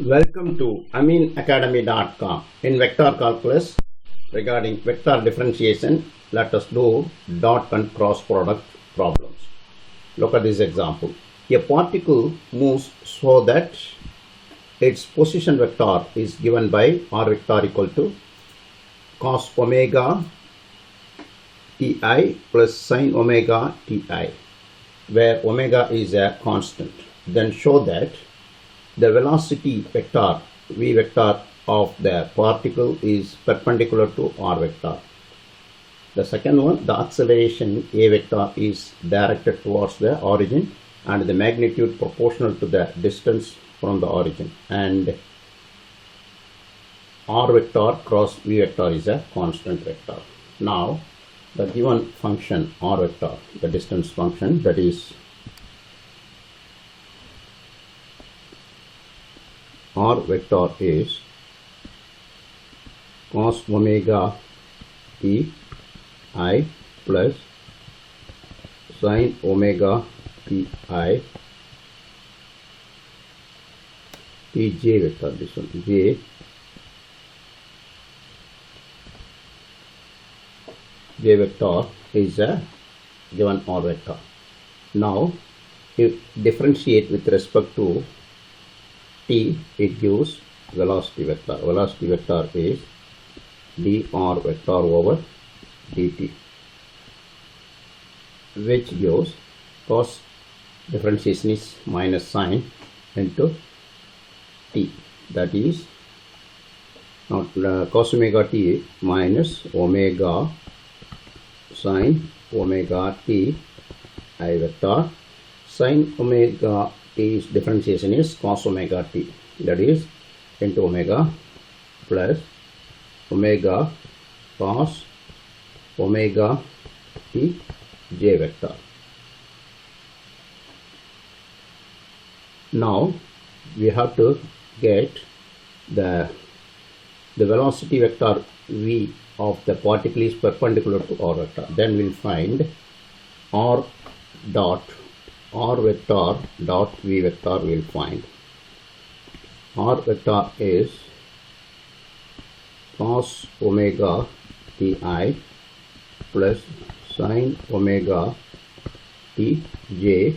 Welcome to aminacademy.com. In vector calculus, regarding vector differentiation, let us do dot and cross product problems. Look at this example. A particle moves so that its position vector is given by r vector equal to cos omega ti plus sin omega ti, where omega is a constant. Then show that the velocity vector v vector of the particle is perpendicular to r vector. The second one, the acceleration a vector is directed towards the origin and the magnitude proportional to the distance from the origin, and r vector cross v vector is a constant vector. Now the given function r vector, the distance function, that is r vector is cos omega t I plus sin omega t I t j vector, this one j vector is a given r vector. Now if differentiate with respect to t, it gives velocity vector. Velocity vector is dr vector over dt, which gives cos differentiation is minus sine into t, that is not cos omega t minus omega sine omega t I vector. Sin omega t's differentiation is cos omega t, that is into omega plus omega cos omega t j vector. Now we have to get the velocity vector v of the particle is perpendicular to r vector. Then we'll find r vector dot v vector. Will find r vector is cos omega ti plus sin omega t j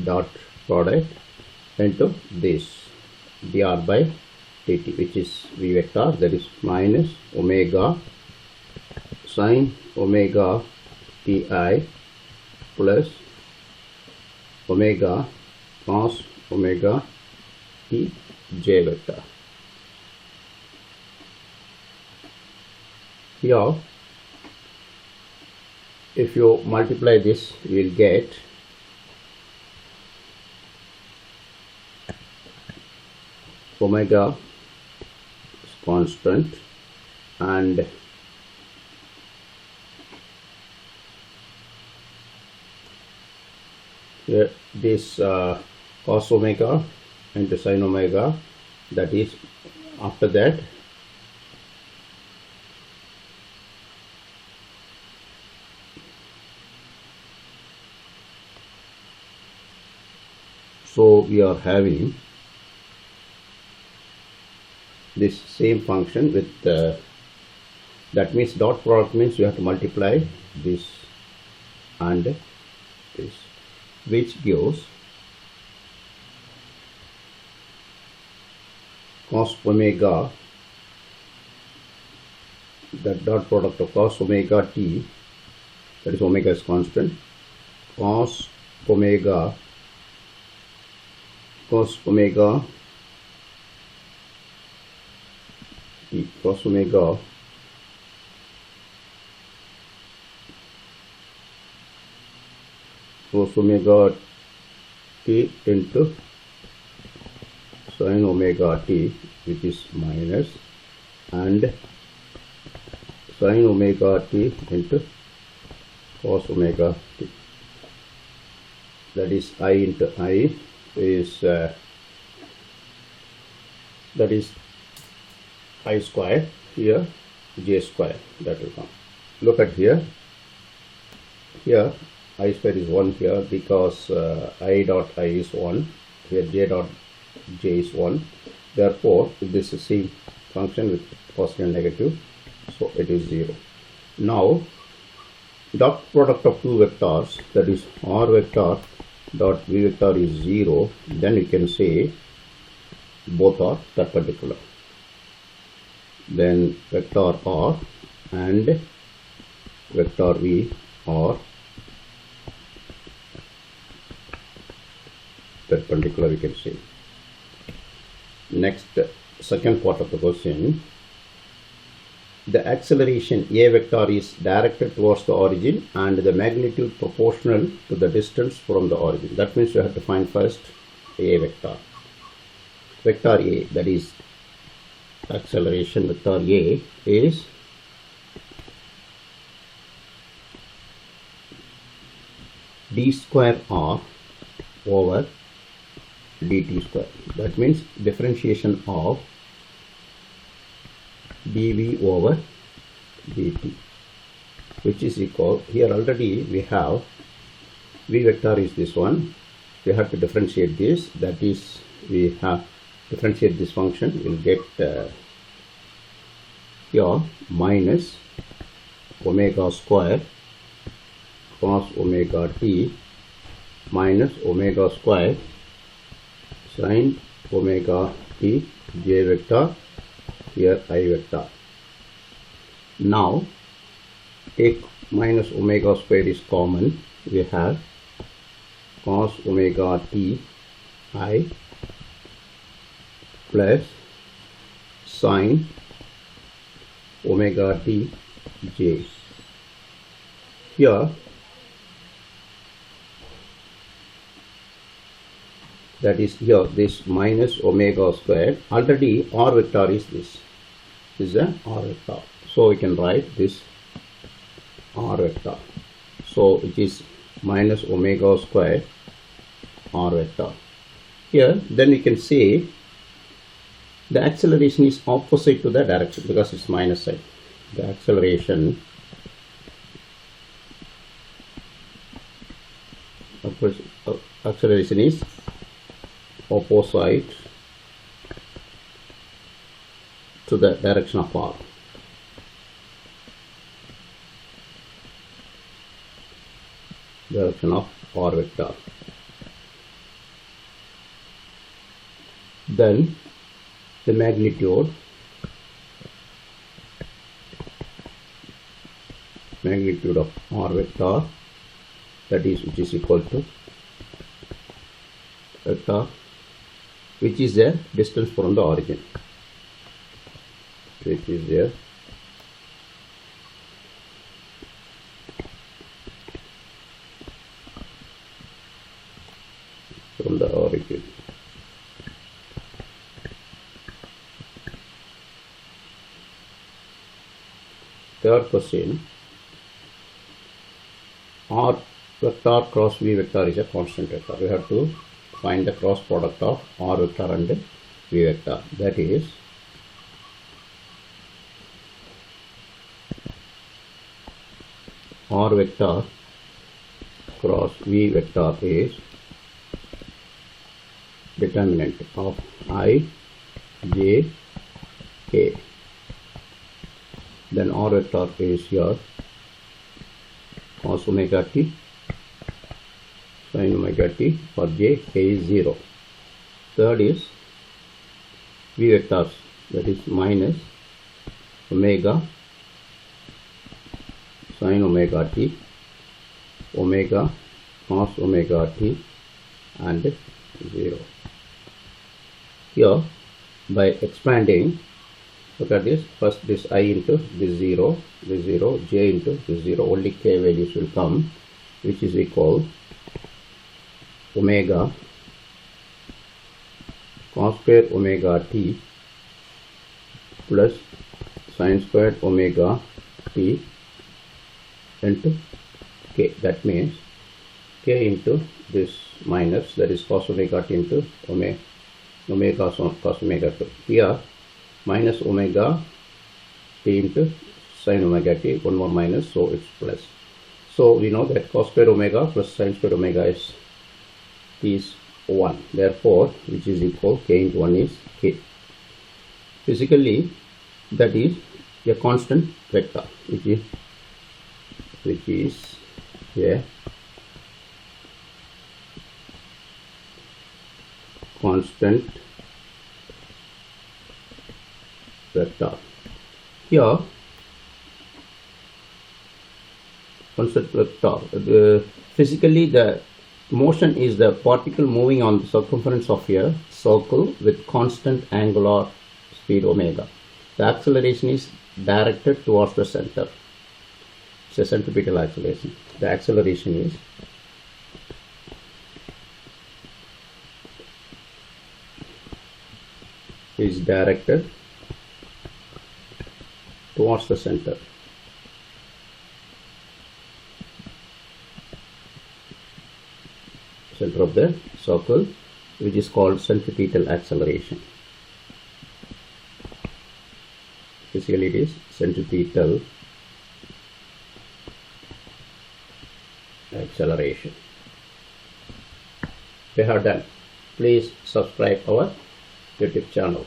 dot product into this dr by dt, which is v vector, that is minus omega sin omega ti plus omega cos omega t j vector. Here if you multiply this, you will get omega is constant and here this cos omega into sin omega, that is after that so we are having this same function with that means dot product means you have to multiply this and this, which gives cos omega, the dot product of cos omega t, that is omega is constant, cos omega t, cos omega t into sin omega t, which is minus, and sin omega t into cos omega t, that is I into I is that is I square, here j square, that will come. Look at here I square is 1 here because I dot I is 1, here j dot j is 1, Therefore, if this is C function with positive and negative, so it is 0. Now, dot product of two vectors, that is r vector dot v vector is 0, then we can say both are perpendicular. Then vector r and vector v are perpendicular, we can say. Next, second part of the question. The acceleration a vector is directed towards the origin and the magnitude proportional to the distance from the origin. That means you have to find first a vector. Vector a, that is acceleration vector a, is d square r over dt square. That means differentiation of dv over dt, which is equal, here already we have v vector is this one, we have to differentiate this, that is we have differentiate this function, we'll get here minus omega square cos omega t minus omega square sin omega t j vector, here I vector. Now take minus omega square is common, we have cos omega t I plus sin omega t j. Here that is, here this minus omega square, already r vector is this is a r vector, so we can write this r vector, so it is minus omega square r vector. Here then we can say the acceleration is opposite to the direction because it's minus sign. The acceleration is opposite to the direction of r. Direction of r vector. Then the magnitude of r vector, that is, which is equal to vector which is the distance from the origin, which is there from the origin. Third question, r vector cross v vector is a constant vector. We have to find the cross product of r vector and v vector, that is r vector cross v vector is determinant of I, j, k. Then r vector is here cos omega t sin omega t for j, k is 0. Third is v vectors, that is minus omega sin omega t, omega cos omega t and 0. Here by expanding, look at this, first this I into this 0, j into this 0, only k values will come, which is equal omega cos square omega t plus sin squared omega t into k. That means k into this minus, that is cos omega t into omega cos omega t. Here minus omega t into sin omega t, one more minus, so it's plus. So we know that cos square omega plus sin square omega is 1. Therefore, which is equal, k into 1 is k. Physically, that is a constant vector, which is a constant vector. Here, constant vector. Physically, the motion is the particle moving on the circumference of a circle with constant angular speed omega. The acceleration is directed towards the center. It's a centripetal acceleration. The acceleration is directed towards the center. Center of the circle, which is called centripetal acceleration. Physically, it is centripetal acceleration. We have done. Please subscribe our YouTube channel.